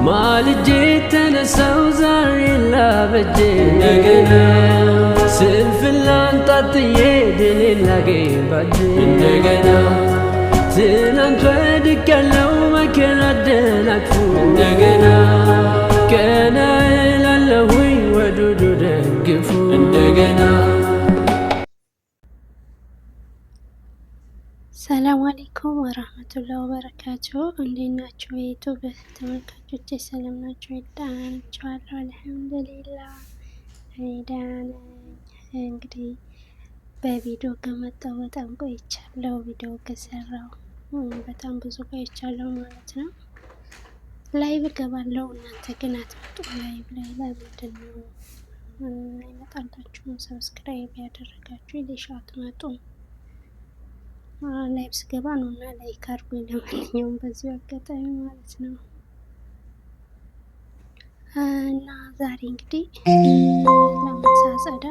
ማልጄ ተነሳው ዛሬ ላበጄ እንደገና ስንፍላን ጣጥዬ ድልን ላገኝ ባጄ እንደገና ትናንት ወድቄያለሁ መከራ አደናቅፎ እንደገና ቀና እላለሁኝ ወዱዱ ደግፎ እንደገና። ሰላም አለይኩም ወራህመቱላሂ ወበረካቱሁ። እንዴት ናችሁ የዩቲዩብ ተመልካቾች? ሰላም ናችሁ? ደህና ናችኋለሁ? አልሐምዱሊላህ እኔ ደህና ነኝ። እንግዲህ በቪዲዮ ከመጣሁ በጣም ቆይቻለሁ። ቪዲዮ ከሰራሁ በጣም ብዙ ቆይቻለሁ ማለት ነው። ላይቭ እገባለሁ፣ እናንተ ግን አትመጡም። ላይቭ ላይ ለምንድን ነው አይመጣላችሁም? ሰብስክራይብ ያደረጋችሁ ይልሽ አትመጡም። ላይቭ ስገባ ነው እና ላይክ አድርጉኝ። ለማንኛውም በዚሁ አጋጣሚ ማለት ነው እና ዛሬ እንግዲህ ለማሳጸዳ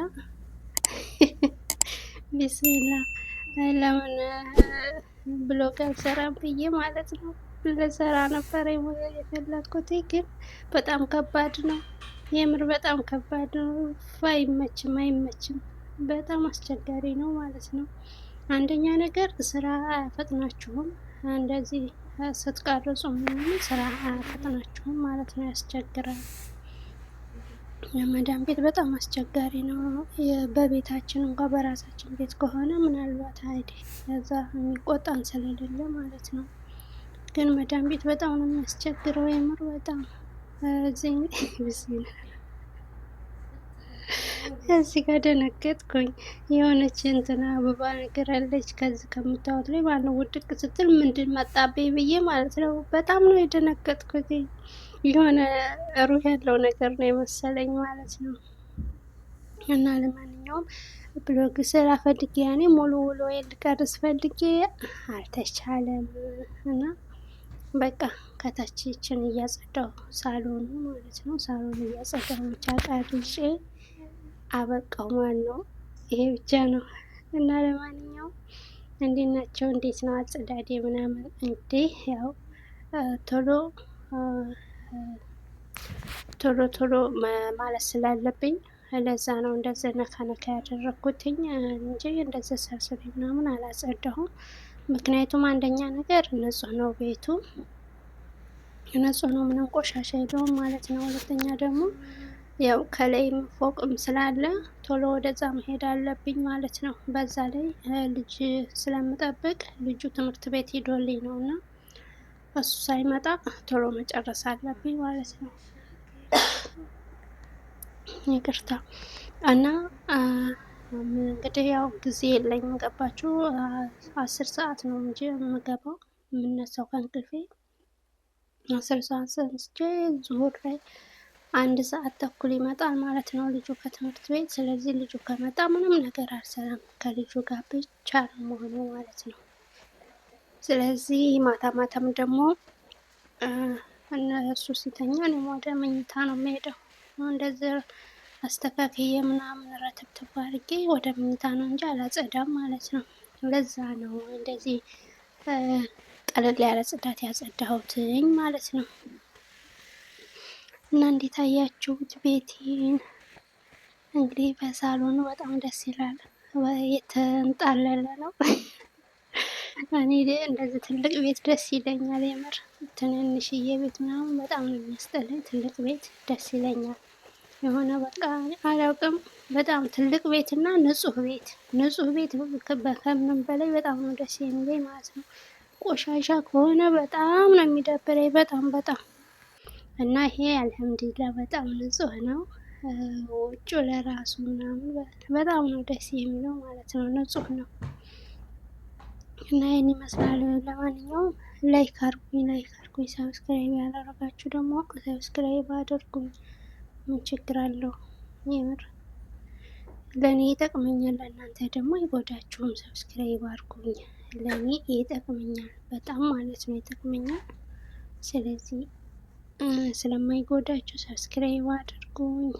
ቢስሚላ ለምን ብሎግ አልሰራም ብዬ ማለት ነው። ልሰራ ነበር የፈለኩት፣ ግን በጣም ከባድ ነው። የምር በጣም ከባድ ነው። አይመችም፣ በጣም አስቸጋሪ ነው ማለት ነው። አንደኛ ነገር ስራ አያፈጥናችሁም። እንደዚህ ስትቀርጹ ምናምን ስራ አያፈጥናችሁም ማለት ነው። ያስቸግራል። የመዳን ቤት በጣም አስቸጋሪ ነው። በቤታችን እንኳን በራሳችን ቤት ከሆነ ምናልባት አይዴ እዛ የሚቆጣን ስለሌለ ማለት ነው። ግን መዳን ቤት በጣም ነው የሚያስቸግረው። የምር በጣም እዚህ ጋር ደነገጥኩኝ። የሆነች እንትና አበባ ነገር አለች ከዚህ ከምታዩት ላይ ማነው ውድቅ ስትል ምንድን መጣብኝ ብዬ ማለት ነው። በጣም ነው የደነገጥኩት። የሆነ ሩህ ያለው ነገር ነው የመሰለኝ ማለት ነው። እና ለማንኛውም ብሎግ ስራ ፈልጌ ያኔ ሙሉ ውሎ ልቀርጽ ፈልጌ አልተቻለም እና በቃ ከታችችን እያጸዳው ሳሎኑ ማለት ነው። ሳሎኑ እያጸዳው ብቻ ቀርጬ አበቃው ማለት ነው። ይሄ ብቻ ነው። እና ለማንኛውም እንዴት ናቸው? እንዴት ነው አጸዳዴ ምናምን? እንግዲህ ያው ቶሎ ማለት ስላለብኝ ለዛ ነው እንደዚህ ነካ ነካ ያደረኩትኝ እንጂ እንደዚህ ሰብስቤ ምናምን አላጸዳሁም። ምክንያቱም አንደኛ ነገር ንጹህ ነው ቤቱ፣ ንጹህ ነው፣ ምንም ቆሻሻ የለውም ማለት ነው። ሁለተኛ ደግሞ ያው ከላይም ፎቅም ስላለ ቶሎ ወደዛ መሄድ አለብኝ ማለት ነው። በዛ ላይ ልጅ ስለምጠብቅ ልጁ ትምህርት ቤት ሄዶልኝ ነው እና እሱ ሳይመጣ ቶሎ መጨረስ አለብኝ ማለት ነው። ይቅርታ እና እንግዲህ ያው ጊዜ የለኝም። ገባችሁ? 10 ሰዓት ነው እንጂ የምገባው የምነሳው ከእንቅልፌ 10 ሰዓት ተነስቼ ዙሁር ላይ 1 ሰዓት ተኩል ይመጣል ማለት ነው ልጁ ከትምህርት ቤት። ስለዚህ ልጁ ከመጣ ምንም ነገር አልሰራም፣ ከልጁ ጋር ብቻ ነው መሆኑ ማለት ነው። ስለዚህ ማታም ደግሞ እነሱ ሲተኛ እኔም ወደ መኝታ ነው የምሄደው። እንደዚህ አስተካክዬ ምናምን ረተብተብ አድርጌ ወደ መኝታ ነው እንጂ አላጸዳም ማለት ነው። ለዛ ነው እንደዚህ ቀለል ያለ ጽዳት ያጸዳሁትኝ ማለት ነው። እና እንዴት አያችሁት ቤቴን? እንግዲህ በሳሎኑ በጣም ደስ ይላል፣ የተንጣለለ ነው። እኔ እንደዚህ ትልቅ ቤት ደስ ይለኛል የምር። ትንንሽዬ ቤት ምናምን በጣም ነው የሚያስጠላኝ። ትልቅ ቤት ደስ ይለኛል። የሆነ በቃ አላውቅም፣ በጣም ትልቅ ቤት እና ንጹህ ቤት ከምንም በላይ በጣም ነው ደስ የሚለኝ ማለት ነው። ቆሻሻ ከሆነ በጣም ነው የሚደብረኝ፣ በጣም እና ይሄ አልሐምዱሊላህ በጣም ንጹህ ነው። ውጩ ለራሱ ምናምን በጣም ነው ደስ የሚለው ማለት ነው። ንጹህ ነው እና ይሄን ይመስላል። ለማንኛውም ላይክ አድርጉኝ፣ ሰብስክራይብ ያላደረጋችሁ ደግሞ ሰብስክራይብ አድርጉኝ። ምን ችግር አለው? የምር ለእኔ ይጠቅመኛል፣ ለእናንተ ደግሞ አይጎዳችሁም። ሰብስክራይብ አድርጉኝ፣ ለእኔ ይጠቅመኛል በጣም ማለት ነው፣ ይጠቅመኛል። ስለዚህ ስለማይጎዳችሁ ሰብስክራይብ አድርጉኝ።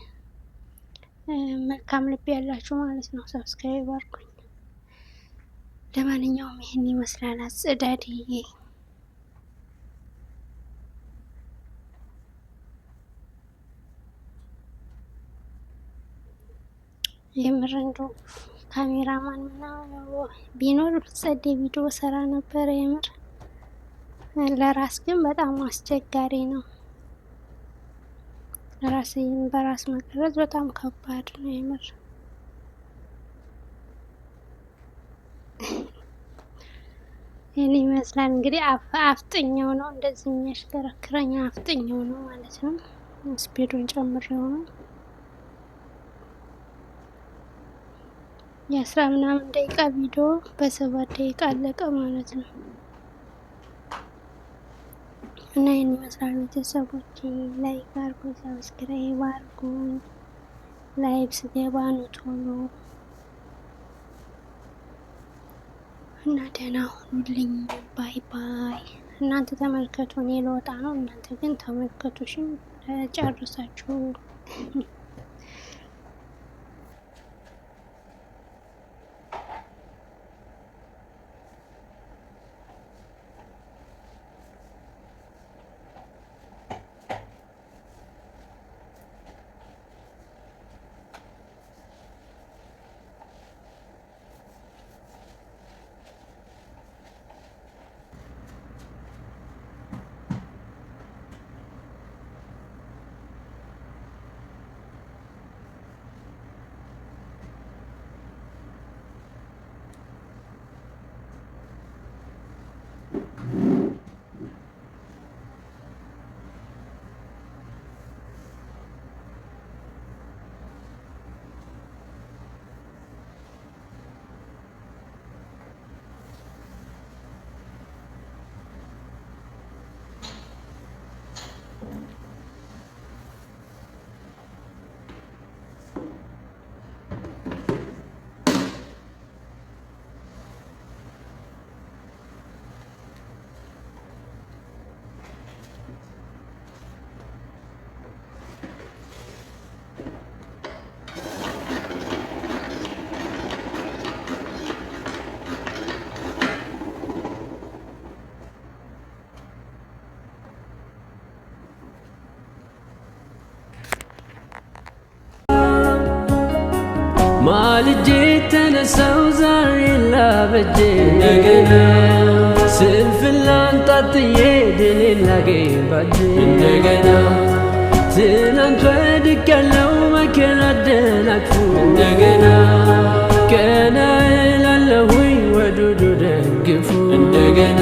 መልካም ልብ ያላችሁ ማለት ነው፣ ሰብስክራይብ አድርጉኝ። ለማንኛውም ይህን ይመስላል አጸዳድዬ። የምር እንደው ካሜራማን ምናምን ቢኖር ጸዴ ቪዲዮ ሰራ ነበረ። የምር ለራስ ግን በጣም አስቸጋሪ ነው። ራስን በራስ መቅረጽ በጣም ከባድ ነው የምር። ይህን ይመስላል እንግዲህ አፍጥኛው ነው እንደዚህ የሚያሽከረክረኝ አፍጥኛው ነው ማለት ነው። ስፒዱን ጨምሬው ነው። የ10 ምናምን ደቂቃ ቪዲዮ በ7 ደቂቃ አለቀ ማለት ነው። እና ይህን ይመስላል ቤተሰቦች። ላይክ አድርጉ፣ ሰብስክራይብ አድርጉ። ላይቭ ስገባ ነው ቶሎ እና ደህና ሁኑልኝ። ባይ ባይ። እናንተ ተመልከቱ፣ እኔ ልወጣ ነው። እናንተ ግን ተመልከቱሽን ጨርሳችሁ ማልጄ ተነሳው ዛሬ ላበጄ እንደገና ስንፍላን ጣጥዬ ድልን ላገኝ ባጄ እንደገና ትናንት ወድቄያለሁ መከራ አደናቅፎ እንደገና ቀና እላለሁኝ ወዱዱ ደግፎ እንደገና